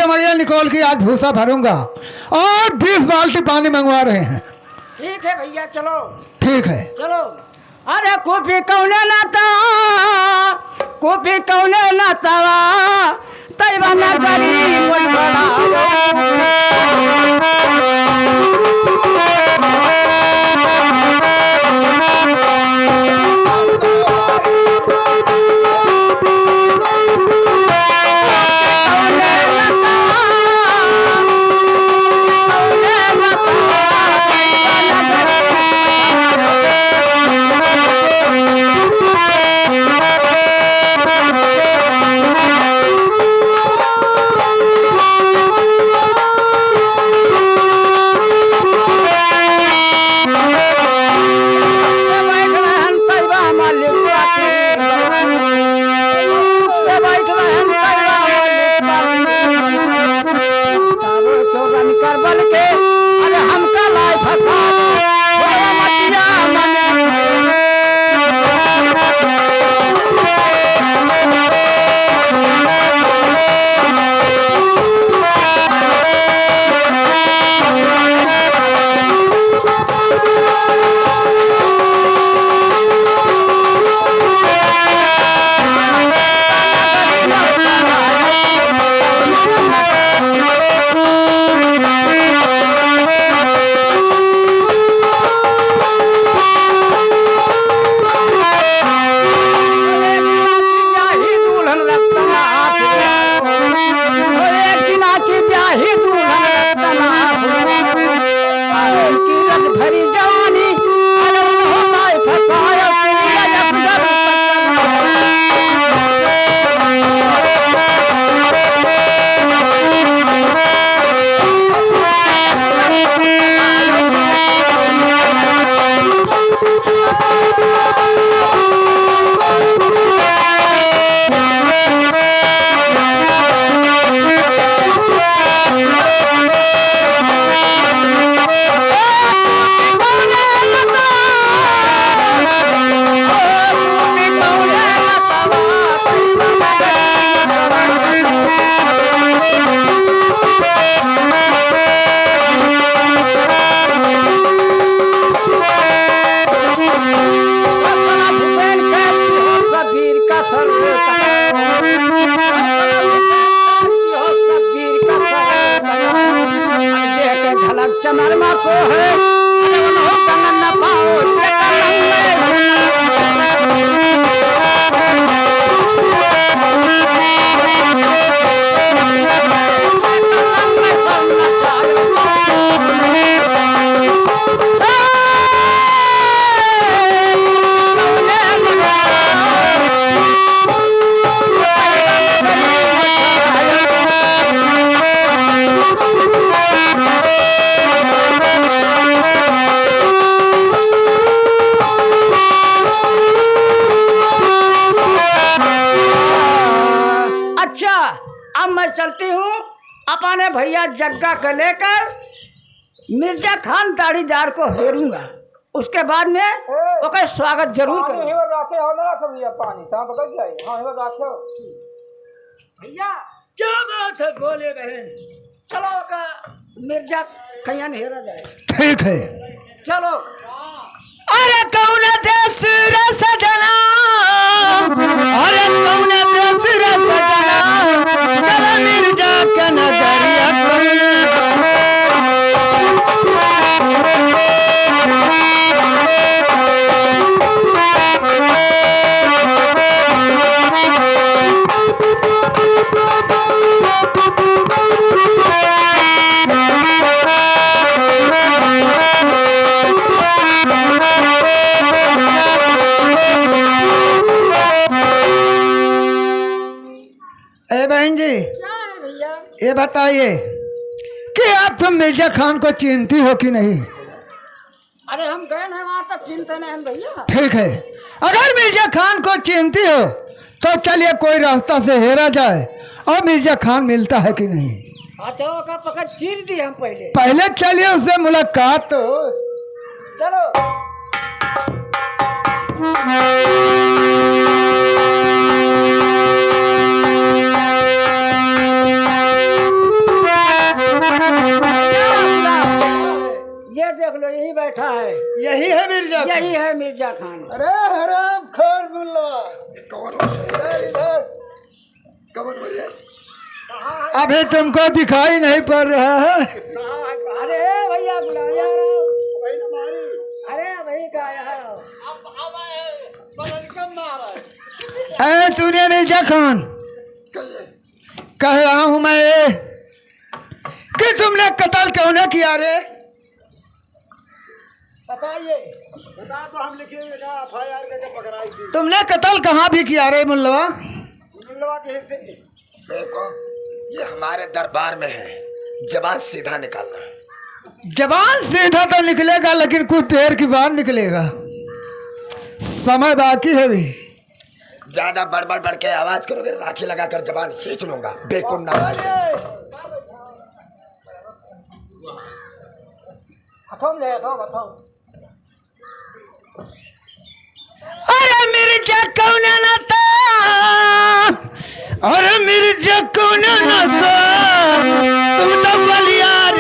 Chamaria Nicol की आज भूसा भरूंगा और 20 बाल्टी पानी मंगवा रहे हैं। ठीक है भैया चलो। ठीक है चलो। अरे कॉफी कौने नाता, कॉफी कौने नातावा तैवा ना गरीब चलती हूँ अपने भैया जग्गा को लेकर मिर्जा खान दाढ़ीदार को हेरूंगा। उसके बाद में ओके स्वागत जरूर करूँगा। भैया क्या बात है बोले बहन। चलो का मिर्जा कहीं हेरा जाए। ठीक है चलो। अरे कौन देश रे सजना, अरे कौन देश रे सजना, चला मिर्जा के नजरिया बहन जी क्या है भैया? ये बताइए कि आप तुम मिर्जा खान को चिंती हो कि नहीं? अरे हम गए हैं वहाँ तक चिंता नहीं है भैया। ठीक है, अगर मिर्जा खान को चिंती हो तो चलिए कोई रास्ता से हेरा जाए और मिर्जा खान मिलता है कि नहीं। अच्छा का पकड़ चीर दी हम पहले चलिए उससे मुलाकात तो चलो। यही बैठा है, यही है मिर्जा खान? यही है मिर्जा खान। अरे हराम खोर मुल्ला, अभी तुमको दिखाई नहीं पड़ रहा है? अरे भैया बुलाया, अरे वही का आया। ऐ तूने मिर्जा खान, कह रहा हूं मैं कि तुमने कत्ल क्यों न किया रे? बताइए, बता तो हम लिखेंगे FIR करके पकड़ाई थी। तुमने कत्ल कहाँ भी किया रे मुल्लवा? मुल्लवा के हिस्से की। देखो, ये हमारे दरबार में है, जबान सीधा निकालना। जबान सीधा तो निकलेगा, लेकिन कुछ देर की बाद निकलेगा, समय बाकी है भी। ज्यादा बड़बड़ के आवाज करोगे, राखी लगाकर जबान खींच लूंगा, बेकुन ना। हथौम ले, हथौम। अरे मिर्जा कौन न था, अरे मिर्जा कौन न था, तुम तो बलियार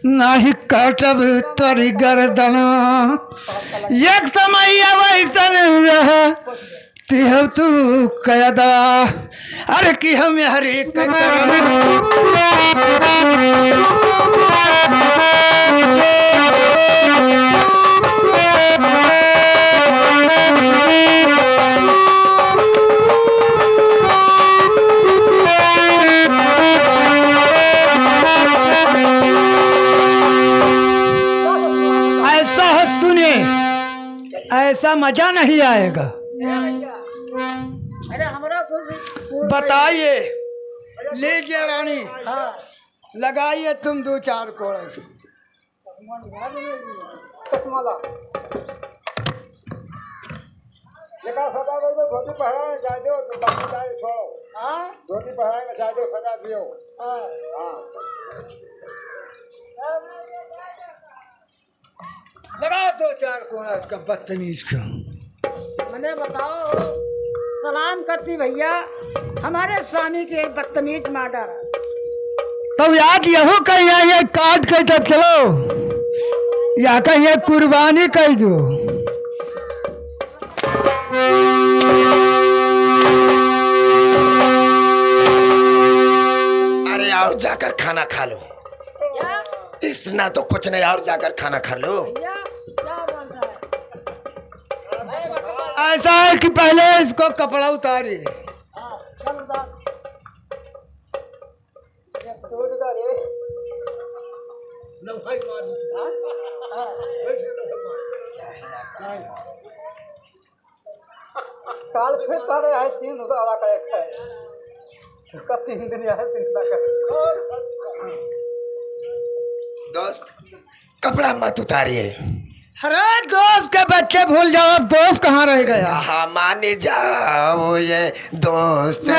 नाही काटब तोरी गर्दन, एक समय वैसन तिह तू कयदा, अरे कि हम हरे ऐसा मजा नहीं आएगा। अरे हमारा बताइए, लीजिए रानी, लगाइए तुम 2-4 कोड़े। चश्मा ला। लेका सजा दो, धोती पहनाने चाह दो, तो बाकी चाहे छोड़ो। धोती पहनाने चाह दो, सजा दियो। लगा 2-4 कोड़ा इसका बदतमीज को। मैंने बताओ, सलाम करती भैया, हमारे स्वामी के बदतमीज मार डाला। तब याद यहो कहीं ये काट के तब चलो, या कहीं कुर्बानी कर दो। अरे और जाकर खाना खा लो। क्या? इतना तो कुछ नहीं, और जाकर खाना खा लो। भैया क्या बोल रहा है? ऐसा है कि पहले इसको कपड़ा उतारिए। चल उतार। काल फिर तारे है सीन उतारा का एक है, तो कब 3 दिन है सीन का। दोस्त, कपड़ा मत उतारिए। अरे दोस्त के बच्चे भूल जाओ, अब दोस्त कहाँ रह गया? हाँ, मान जाओ ये दोस्त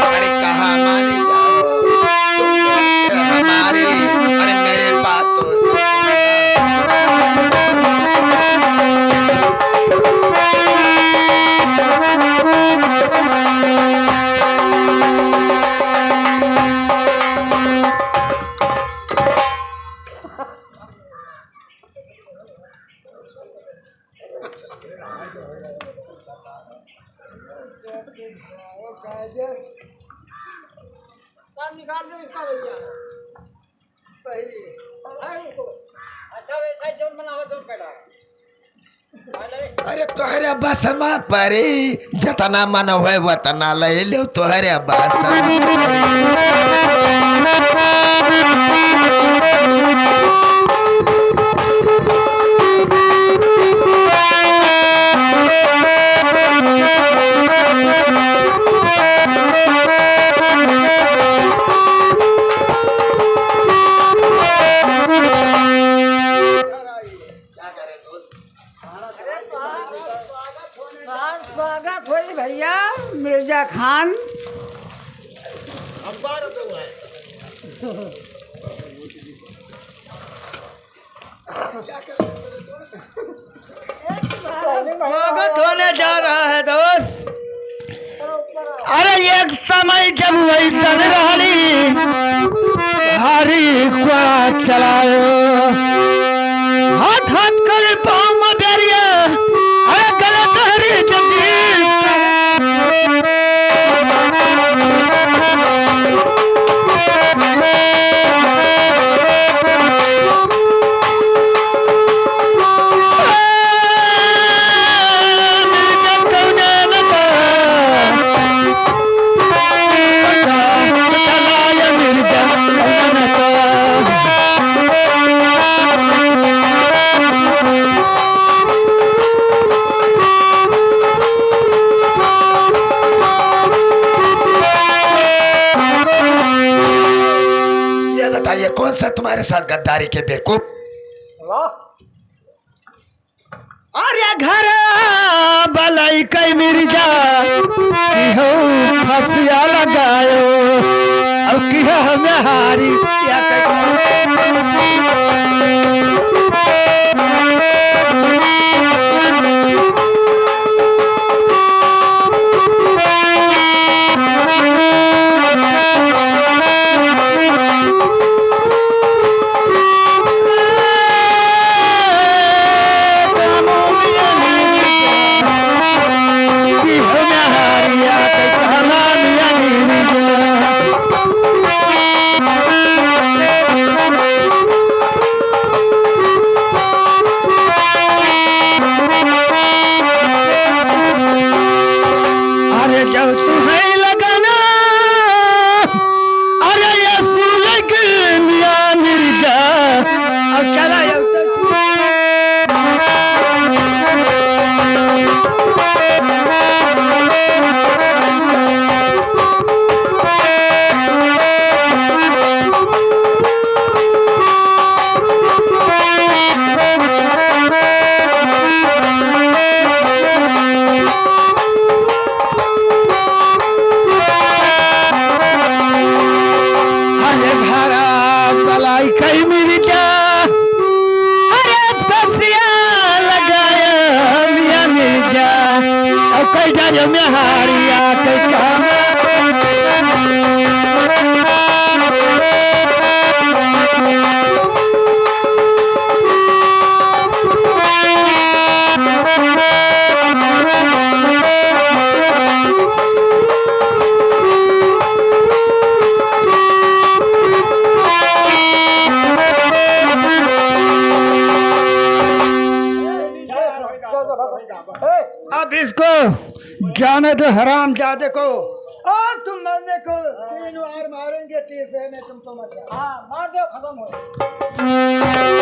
अरे कहाँ मान जाओ तुम हमारी, अरे मेरे बात तो नाम निकाल दो इसका भैया अच्छा वैसा ही जोन बनाओ जोन पेड़ा अरे तोहरे अब्बा समा परे जतना मन है वतना ले लो तोहरे अब्बा स्वागत हो भैया मिर्जा खान स्वागत होने जा रहा है दोस्त। अरे एक समय जब वही तन रही भारी कुआ चलायो हाथ हाथ कर पाँव में बेरिया अरे गले तहरी जंजीर बताइए कौन सा तुम्हारे साथ गद्दारी के बेवकूफ अरे घर बलाई कई मिर्जा की हो फसिया लगायो अब की हमें हारी या में हारिया अब इसको जाने दो हराम जादे को और तुम मरने को 3 बार मारेंगे तीसरे में तुमको मर जाओ। हाँ मार दो खत्म हो